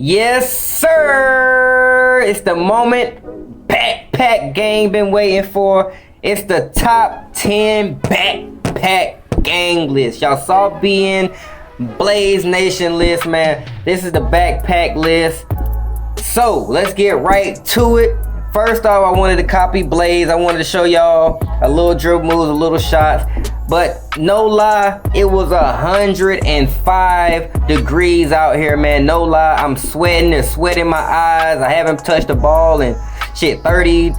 Yes, sir. It's the moment BackPack gang been waiting for. It's the top 10 BackPack gang list. Y'all saw BN Blaze Nation list, man. This is the BackPack list. So let's get right to it. First off, I wanted to copy Blaze. I wanted to show y'all a little dribble moves, a little shots. But no lie, it was 105 degrees out here, man. No lie, I'm sweating. There's sweat in my eyes. I haven't touched the ball in shit 30,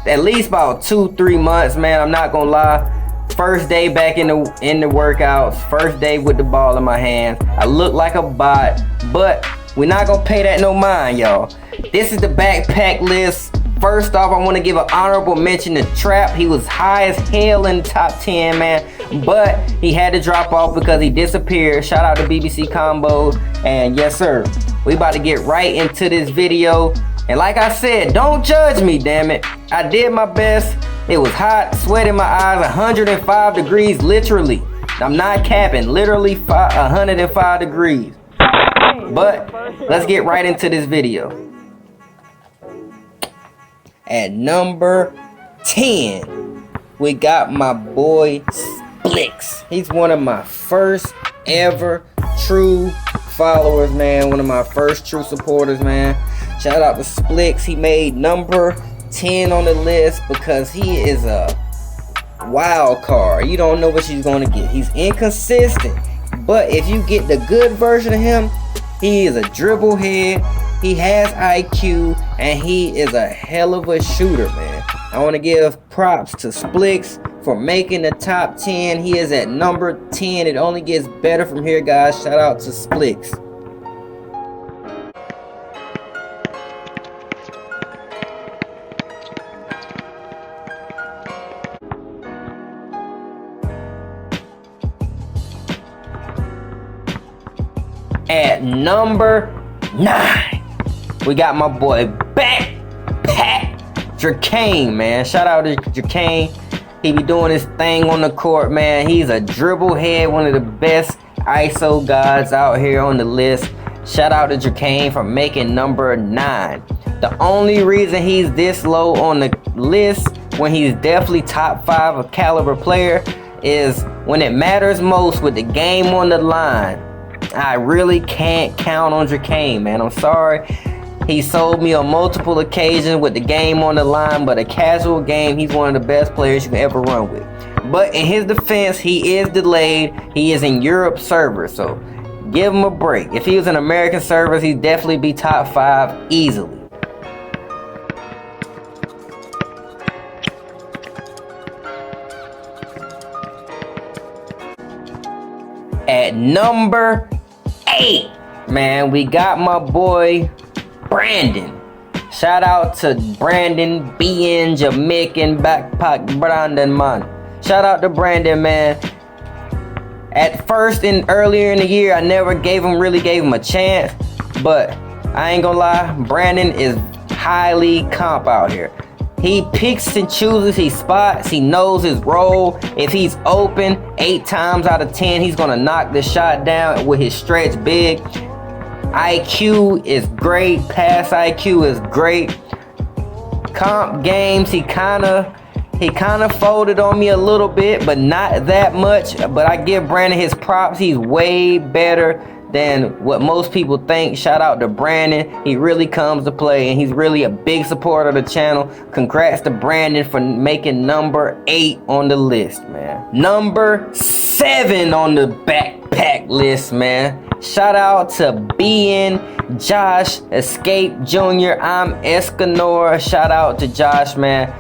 at least about 2-3 months, man. I'm not gonna lie. First day back in the workouts. First day with the ball in my hands. I look like a bot, but we're not gonna pay that no mind, y'all. This is the BackPack list. First off, I want to give an honorable mention to Trap. He was high as hell in the top 10, man, but he had to drop off because he disappeared. Shout out to BBC Combos. And yes, sir, we about to get right into this video. And like I said, don't judge me, damn it. I did my best. It was hot, sweat in my eyes, 105 degrees, literally. I'm not capping, literally 105 degrees. But let's get right into this video. At number 10, we got my boy Splix. He's one of my first ever true followers, man. One of my first true supporters, man. Shout out to Splix. He made number 10 on the list because he is a wild card. You don't know what she's going to get. He's inconsistent, but if you get the good version of him, he is a dribble head. He has IQ, and he is a hell of a shooter, man. I want to give props to Splix for making the top 10. He is at number 10. It only gets better from here, guys. Shout out to Splix. At number 9. We got my boy BackPack KANE, man. Shout out to KANE. He be doing his thing on the court, man. He's a dribble head, one of the best ISO guys out here on the list. Shout out to KANE for making number 9. The only reason he's this low on the list, when he's definitely top 5 of caliber player, is when it matters most with the game on the line. I really can't count on KANE, man. I'm sorry. He sold me on multiple occasions with the game on the line, but a casual game, he's one of the best players you can ever run with. But in his defense, he is delayed. He is in Europe server, so give him a break. If he was in American servers, he'd definitely be top 5 easily. At number 8, man, we got my boy Brandon. Shout out to Brandon, BN Jamaican BackPack Brandon, man. Shout out to Brandon, man. At first, earlier in the year, I never really gave him a chance, but I ain't gonna lie, Brandon is highly comp out here. He picks and chooses his spots. He knows his role. If he's open 8 times out of 10, he's gonna knock the shot down with his stretch big. IQ is great. Pass IQ is great. Comp games, he kind of folded on me a little bit, but not that much. But I give Brandon his props. He's way better than what most people think. Shout out to Brandon. He really comes to play, and he's really a big supporter of the channel. Congrats to Brandon for making number 8 on the list, man. Number 7 on the BackPack list, man. Shout out to BN Josh Escape Jr. I'm Escanor. Shout out to Josh, man.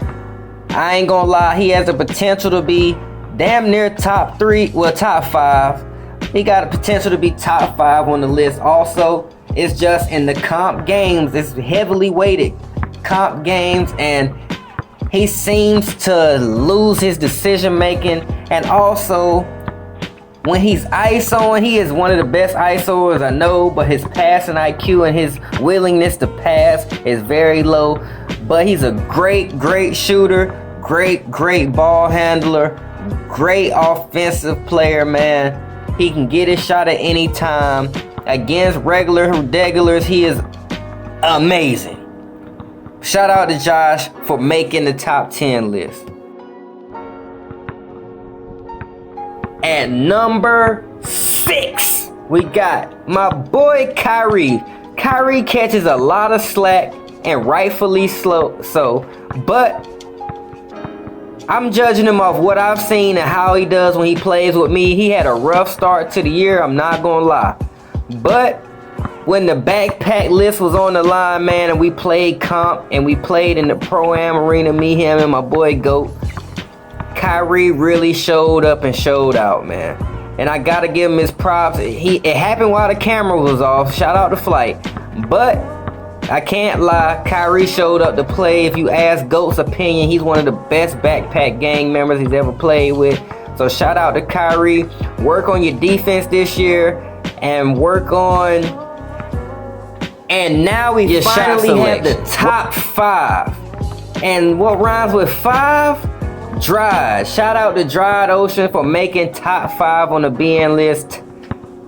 I ain't gonna lie, he has the potential to be damn near top 3, well, top 5. He got the potential to be top 5 on the list. Also, it's just in the comp games, it's heavily weighted comp games, and he seems to lose his decision making. And also, when he's ISOing, he is one of the best ISOers I know, but his passing IQ and his willingness to pass is very low. But he's a great shooter, great ball handler, great offensive player, man. He can get his shot at any time. against regulars, he is amazing. Shout out to Josh for making the top 10 list. At number 6, we got my boy KYRIE. KYRIE catches a lot of slack, and rightfully so, but I'm judging him off what I've seen and how he does when he plays with me. He had a rough start to the year, I'm not gonna lie. But when the BackPack list was on the line, man, and we played comp and we played in the Pro-Am arena, me, him, and my boy GOAT, KYRIE really showed up and showed out, man. And I gotta give him his props. It happened while the camera was off. Shout out to Flight. But I can't lie, KYRIE showed up to play. If you ask GOAT's opinion, he's one of the best BackPack gang members he's ever played with. So shout out to KYRIE. Work on your defense this year and work on. And now we finally have the top 5. And what rhymes with 5? Dried. Shout out to Dried Ocean for making top 5 on the BN list.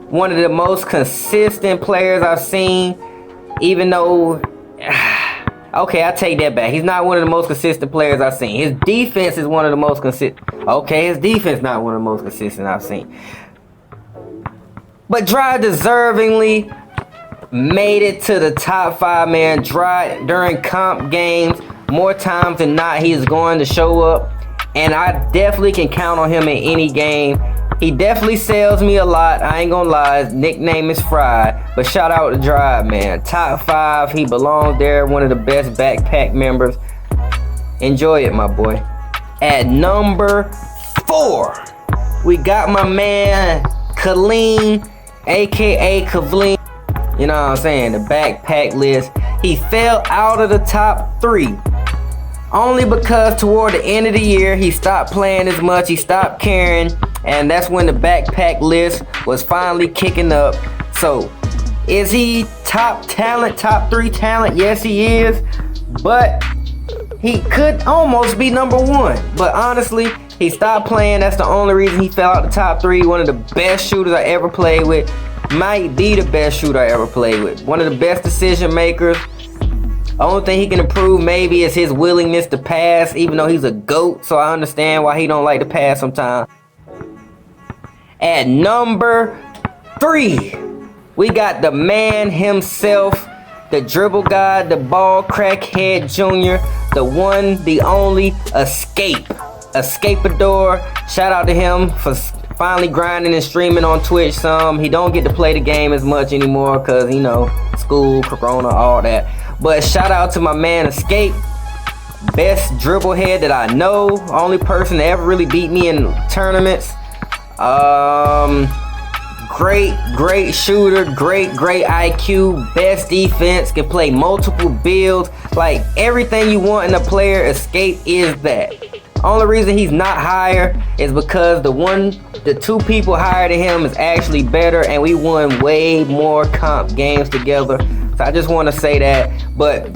One of the most consistent players I've seen, even though, okay, I take that back. He's not one of the most consistent players I've seen. His defense is one of the most consistent. Okay, his defense not one of the most consistent I've seen. But Dried deservingly made it to the top 5, man. Dried during comp games, more times than not, he is going to show up. And I definitely can count on him in any game. He definitely sells me a lot. I ain't gonna lie. His nickname is Fried. But shout out to Drive, man. Top 5. He belongs there. One of the best BackPack members. Enjoy it, my boy. At number 4, we got my man KALEN, aka KAVALIN. You know what I'm saying? The BackPack list. He fell out of the top 3. Only because toward the end of the year, he stopped playing as much, he stopped caring, and that's when the BackPack list was finally kicking up. So, is he top talent, top 3 talent? Yes, he is, but he could almost be number 1. But honestly, he stopped playing. That's the only reason he fell out the top 3. One of the best shooters I ever played with. Might be the best shooter I ever played with. One of the best decision makers. Only thing he can improve maybe is his willingness to pass, even though he's a GOAT, so I understand why he don't like to pass sometimes. At number 3, we got the man himself, the dribble god, the ball crackhead junior, the one, the only, Escapador. Shout out to him for finally grinding and streaming on Twitch some. He don't get to play the game as much anymore because, you know, school, corona, all that. But shout out to my man Escape. Best dribble head that I know. Only person that ever really beat me in tournaments. Great shooter. Great IQ. Best defense. Can play multiple builds. Like everything you want in a player, Escape is that. Only reason he's not higher is because the 2 people higher than him is actually better, and we won way more comp games together. So I just want to say that. But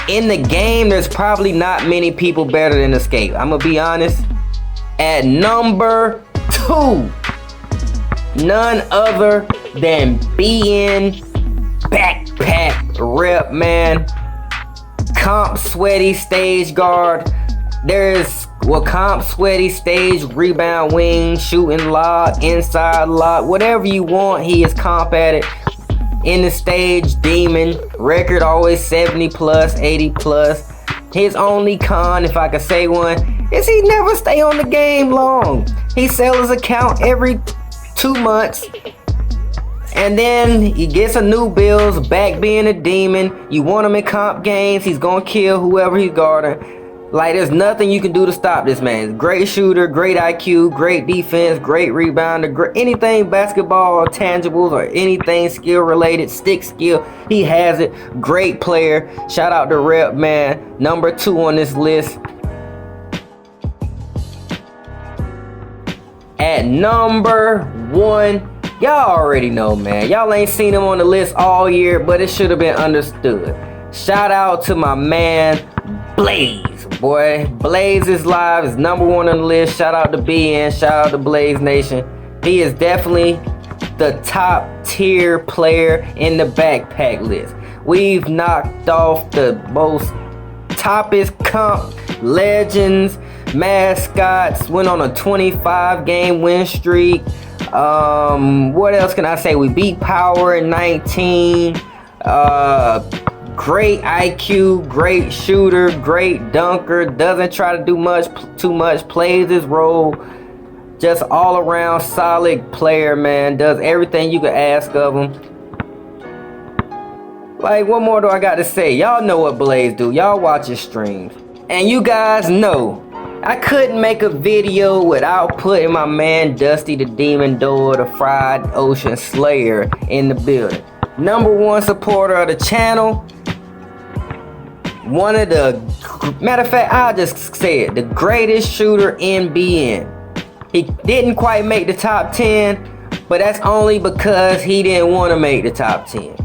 in the game, there's probably not many people better than Escape. I'm going to be honest. At number 2, none other than BN BackPack rep, man. Comp sweaty stage guard. There's comp sweaty stage rebound wing, shooting lock, inside lock, whatever you want, he is comp at it. In the stage demon, record always 70 plus, 80 plus. His only con, if I could say one, is he never stay on the game long. He sells his account every 2 months. And then he gets a new build, back being a demon. You want him in comp games, he's gonna kill whoever he's guarding. Like, there's nothing you can do to stop this man. Great shooter, great IQ, great defense, great rebounder, anything basketball or tangibles or anything skill related, stick skill, he has it. Great player. Shout out to Rep, man. Number 2 on this list. At number 1, y'all already know, man. Y'all ain't seen him on the list all year, but it should have been understood. Shout out to my man Blaze. Boy, Blaze is live, is number 1 on the list. Shout out to BN, shout out to Blaze Nation. He is definitely the top tier player in the backpack list. We've knocked off the most toppest comp, legends, mascots, went on a 25 game win streak. What else can I say? We beat Power in 19. Great IQ, great shooter, great dunker, doesn't try to do too much, plays his role. Just all around solid player, man. Does everything you could ask of him. Like, what more do I got to say? Y'all know what Blaze do. Y'all watch his streams. And you guys know, I couldn't make a video without putting my man Dusty the Demon Door, the Fried Ocean Slayer, in the building. #1 supporter of the channel. One of the, matter of fact, I'll just say it, the greatest shooter in BN. He didn't quite make the top 10, but that's only because he didn't want to make the top 10.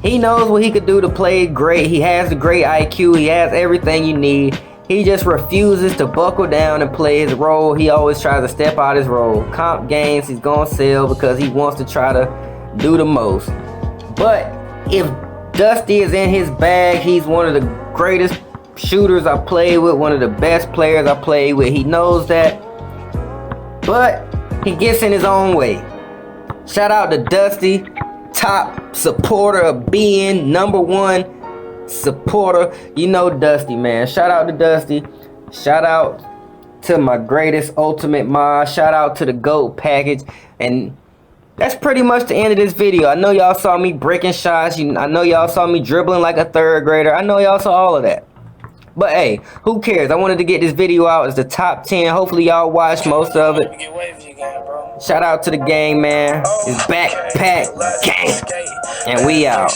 He knows what he could do to play great. He has the great IQ. He has everything you need. He just refuses to buckle down and play his role. He always tries to step out his role. Comp games, he's gonna sell because he wants to try to do the most. But if Dusty is in his bag, he's one of the greatest shooters I played with, one of the best players I played with. He knows that. But he gets in his own way. Shout out to Dusty, top supporter of being #1 supporter. You know Dusty, man. Shout out to Dusty. Shout out to my greatest ultimate mod. Shout out to the GOAT package. And that's pretty much the end of this video. I know y'all saw me breaking shots. I know y'all saw me dribbling like a 3rd grader. I know y'all saw all of that. But hey, who cares? I wanted to get this video out as the top 10. Hopefully y'all watched most of it. Shout out to the gang, man. It's BackPack Gang. And we out.